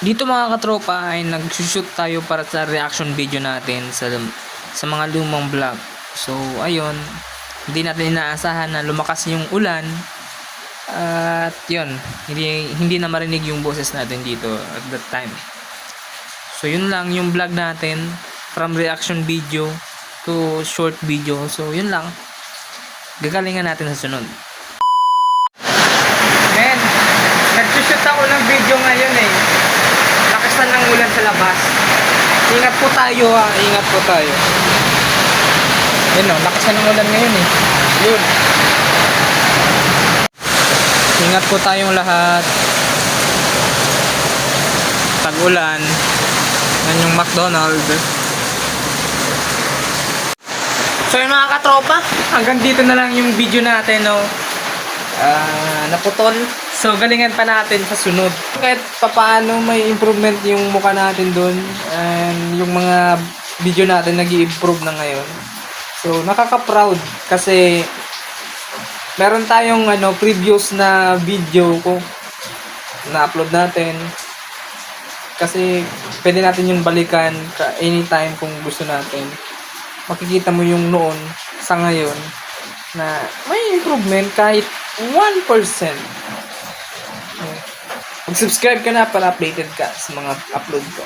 Dito mga katropa ay nag-shoot tayo para sa reaction video natin sa mga lumang vlog. So ayun, hindi natin inaasahan na lumakas yung ulan at yun, hindi na marinig yung boses natin dito at that time. So yun lang yung vlog natin, from reaction video to short video. So yun lang, gagalingan natin sa sunod. Men, nag-shoot ako ng video ngayon eh. Lakasan ng ulan sa labas. Ingat po tayo ha, ingat po tayo. Yun o, lakasan ng ulan ngayon eh. Yun. Ingat po tayong lahat. Tag-ulan. Yan yung McDonald's. So yun mga katropa, hanggang dito na lang yung video natin, no. Naputol. So galingan pa natin sa sunod. Kahit papaano may improvement yung mukha natin dun, and yung mga video natin nag-i-improve na ngayon. So nakaka-proud kasi meron tayong previous na video ko na upload natin. Kasi pwede natin yung balikan anytime kung gusto natin. Makikita mo yung noon sa ngayon na may improvement kahit 1%. Mag-subscribe ka na para updated ka sa mga upload ko.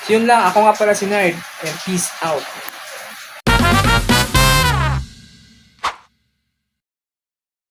So yun lang, ako nga pala si Nerd, and peace out.